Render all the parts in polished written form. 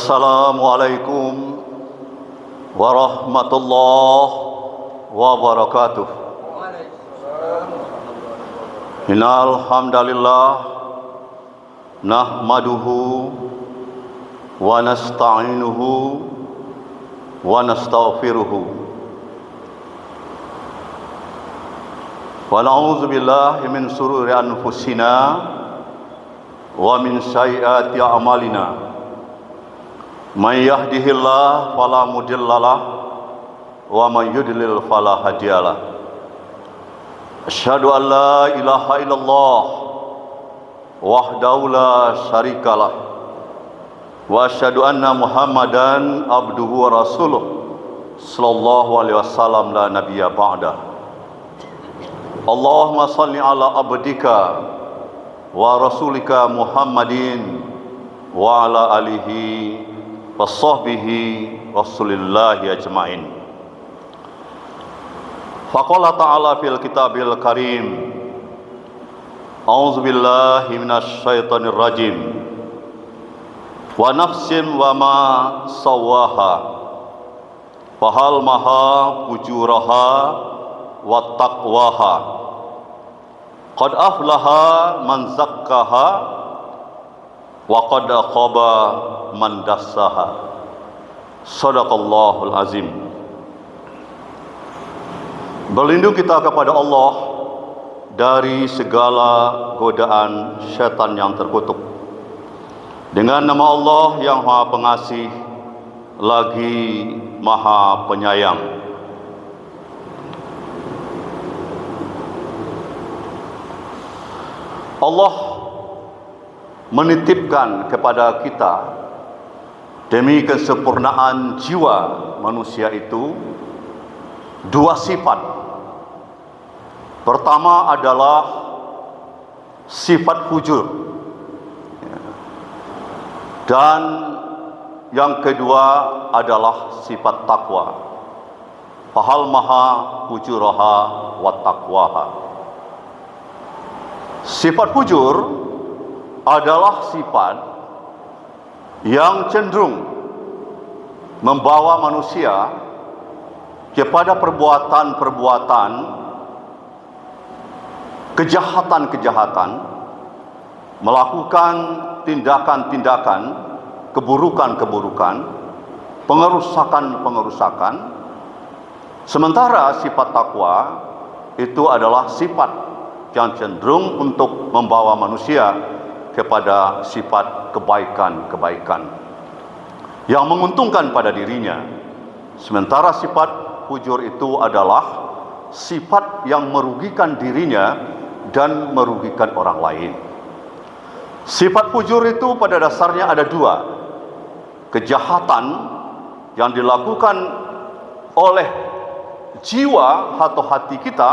Assalamualaikum warahmatullahi wabarakatuh. Innal hamdalillah nahmaduhu wa nasta'inuhu wa nastaghfiruhu wa na'udzu billahi min shururi anfusina wa min sayyiati a'malina. May yahdihillahu fala mudhillalah wa may yudlil fala hadiyalah. Asyhadu an la ilaha illallah wahdahu la syarikalah wa asyhadu anna Muhammadan abduhu wa rasuluh sallallahu alaihi wasallam la nabiyya ba'da. Allahumma shalli ala abdika wa rasulika Muhammadin wa ala alihi wa sahbihi rasulillahi ajma'in. Faqala ta'ala fil kitabil karim, a'udzu billahi minasy syaithanir rajim. Wa nafsin wa ma sawwaha fahal maha fujuraha wa taqwaha qad aflaha man zakkaha wa qad khaba man dassaha. Shadaqallahul azim. Berlindung kita kepada Allah dari segala godaan setan yang terkutuk. Dengan nama Allah yang Maha Pengasih lagi Maha Penyayang. Allah menitipkan kepada kita demi kesempurnaan jiwa manusia itu dua sifat. Pertama adalah sifat fujur, dan yang kedua adalah sifat takwa. Fahal maha fujuraha wa taqwaha. Sifat fujur adalah sifat yang cenderung membawa manusia kepada perbuatan-perbuatan kejahatan-kejahatan, melakukan tindakan-tindakan keburukan-keburukan, pengerusakan-pengerusakan. Sementara sifat takwa itu adalah sifat yang cenderung untuk membawa manusia kepada sifat kebaikan-kebaikan yang menguntungkan pada dirinya. Sementara sifat fujur itu adalah sifat yang merugikan dirinya dan merugikan orang lain. Sifat fujur itu pada dasarnya ada dua. Kejahatan yang dilakukan oleh jiwa atau hati kita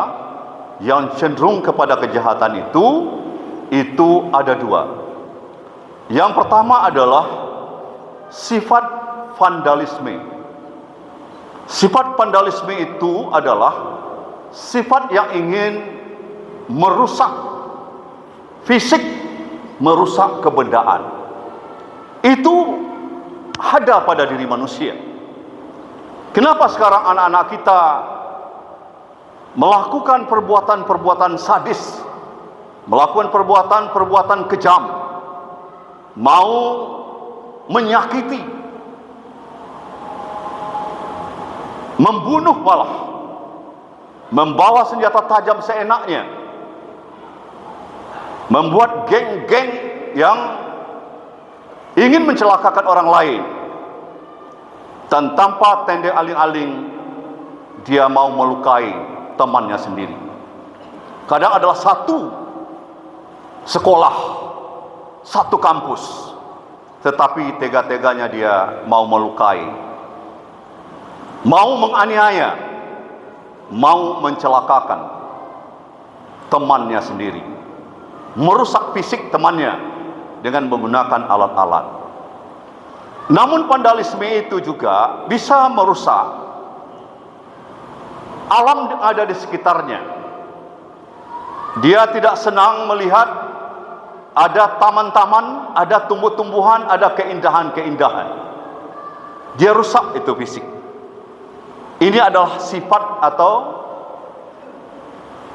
yang cenderung kepada kejahatan itu ada dua. Yang pertama adalah sifat vandalisme. Sifat vandalisme itu adalah sifat yang ingin merusak fisik, merusak kebendaan. Itu ada pada diri manusia. Kenapa sekarang anak-anak kita melakukan perbuatan-perbuatan sadis, melakukan perbuatan-perbuatan kejam, mau menyakiti, membunuh, malah membawa senjata tajam seenaknya, membuat geng-geng yang ingin mencelakakan orang lain, dan tanpa tanda aling-aling dia mau melukai temannya sendiri. Kadang adalah satu sekolah, satu kampus, tetapi tega-teganya dia mau melukai, mau menganiaya, mau mencelakakan temannya sendiri, merusak fisik temannya dengan menggunakan alat-alat. Namun vandalisme itu juga bisa merusak alam yang ada di sekitarnya. Dia tidak senang melihat ada taman-taman, ada tumbuh-tumbuhan, ada keindahan-keindahan. dia rusak itu fisik. Ini adalah sifat atau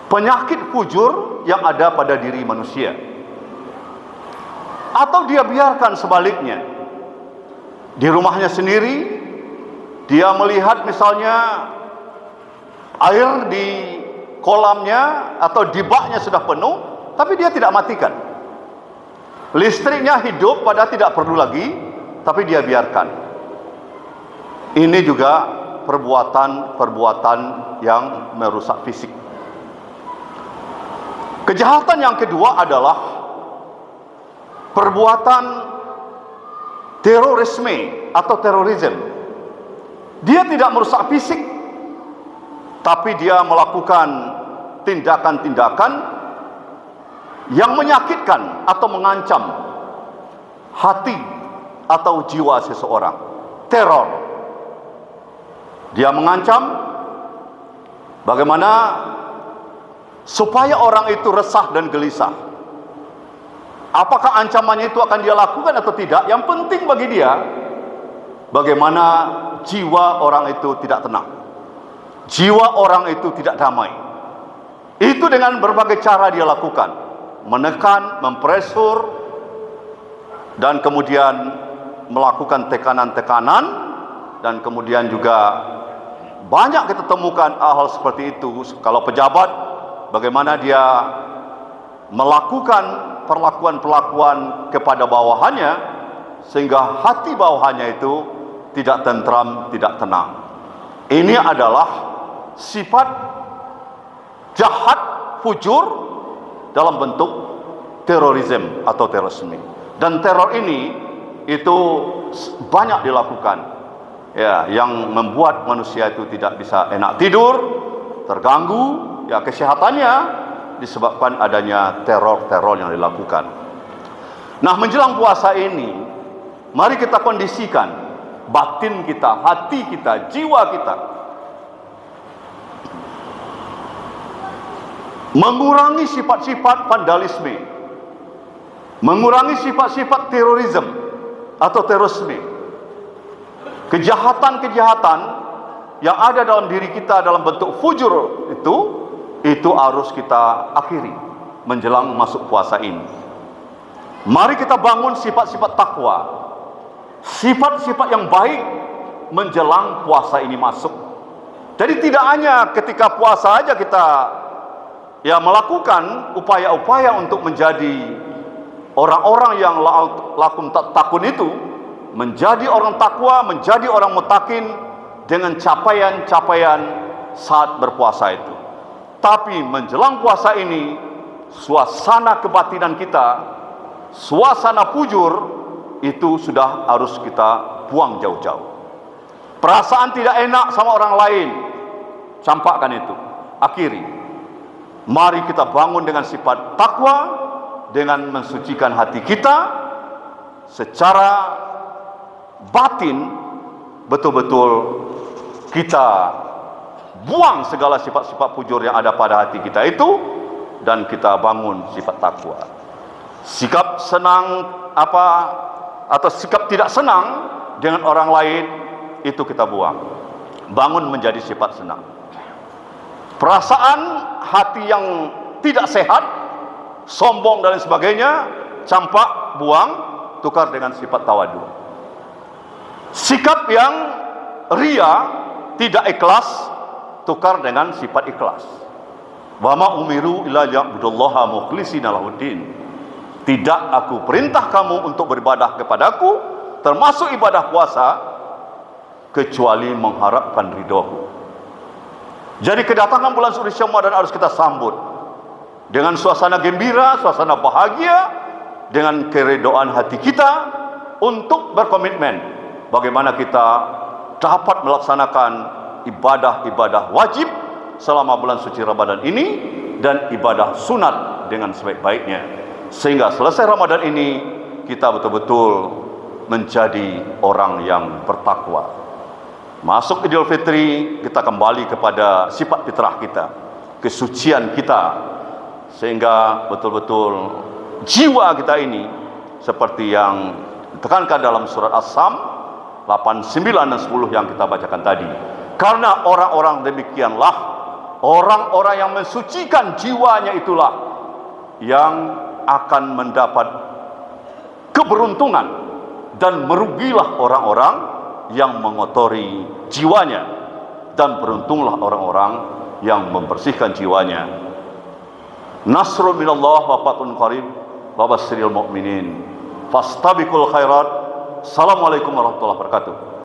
penyakit fujur yang ada pada diri manusia. Atau dia biarkan sebaliknya. Di rumahnya sendiri, dia melihat misalnya air di kolamnya atau di baknya sudah penuh, tapi dia tidak matikan. Listriknya hidup padahal tidak perlu lagi, tapi dia biarkan. Ini juga perbuatan-perbuatan yang merusak fisik. Kejahatan yang kedua adalah perbuatan terorisme atau terorisme. Dia tidak merusak fisik, tapi dia melakukan tindakan-tindakan yang menyakitkan atau mengancam hati atau jiwa seseorang. Teror. Dia mengancam bagaimana supaya orang itu resah dan gelisah. Apakah ancamannya itu akan dia lakukan atau tidak? Yang penting bagi dia, bagaimana jiwa orang itu tidak tenang, jiwa orang itu tidak damai. Itu dengan berbagai cara dia lakukan, menekan, mempresur, dan kemudian melakukan tekanan-tekanan, dan kemudian juga banyak kita temukan hal seperti itu. Kalau pejabat, bagaimana dia melakukan perlakuan-perlakuan kepada bawahannya sehingga hati bawahannya itu tidak tentram, tidak tenang. Ini adalah sifat jahat, fujur dalam bentuk terorisme atau terorisme. Dan teror ini itu banyak dilakukan, ya, yang membuat manusia itu tidak bisa enak tidur, terganggu, ya, kesehatannya disebabkan adanya teror-teror yang dilakukan. Nah, menjelang puasa ini, mari kita kondisikan batin kita, hati kita, jiwa kita, mengurangi sifat-sifat vandalisme, mengurangi sifat-sifat terorisme atau terorisme, kejahatan-kejahatan yang ada dalam diri kita dalam bentuk fujur itu harus kita akhiri menjelang masuk puasa ini. Mari kita bangun sifat-sifat takwa, sifat-sifat yang baik menjelang puasa ini masuk. Jadi tidak hanya ketika puasa aja kita melakukan upaya-upaya untuk menjadi orang-orang yang lakum takun itu, menjadi orang takwa, menjadi orang mutakin dengan capaian-capaian saat berpuasa itu. Tapi menjelang puasa ini, suasana kebatinan kita, suasana fujur itu sudah harus kita buang jauh-jauh. Perasaan tidak enak sama orang lain, campakkan itu, akhiri. Mari kita bangun dengan sifat takwa, dengan mensucikan hati kita secara batin, betul-betul kita buang segala sifat-sifat fujur yang ada pada hati kita itu, dan kita bangun sifat takwa. Sikap senang atau sikap tidak senang dengan orang lain itu kita buang. Bangun menjadi sifat senang. Perasaan hati yang tidak sehat, sombong dan sebagainya, campak, buang, tukar dengan sifat tawadu. Sikap yang ria, tidak ikhlas, tukar dengan sifat ikhlas. Wa ma umiru illa liya'budullaha mukhlishina lahuddin. Tidak aku perintah kamu untuk beribadah kepadaku, termasuk ibadah puasa, kecuali mengharapkan ridhoku. Jadi kedatangan bulan suci Ramadan harus kita sambut dengan suasana gembira, suasana bahagia, dengan keredoan hati kita untuk berkomitmen bagaimana kita dapat melaksanakan ibadah-ibadah wajib selama bulan suci Ramadan ini dan ibadah sunat dengan sebaik-baiknya, sehingga selesai Ramadan ini kita betul-betul menjadi orang yang bertakwa. Masuk Idul Fitri, kita kembali kepada sifat fitrah kita, kesucian kita, sehingga betul-betul jiwa kita ini seperti yang ditekankan dalam surat As-Sam, 8, 9, dan 10 yang kita bacakan tadi. Karena orang-orang demikianlah, orang-orang yang mensucikan jiwanya itulah yang akan mendapat keberuntungan, dan merugilah orang-orang yang mengotori jiwanya, dan beruntunglah orang-orang yang membersihkan jiwanya. Nasrun minallah wa fathun qarib wa basyiril mu'minin. Fastabiqul khairat. Assalamualaikum warahmatullahi wabarakatuh.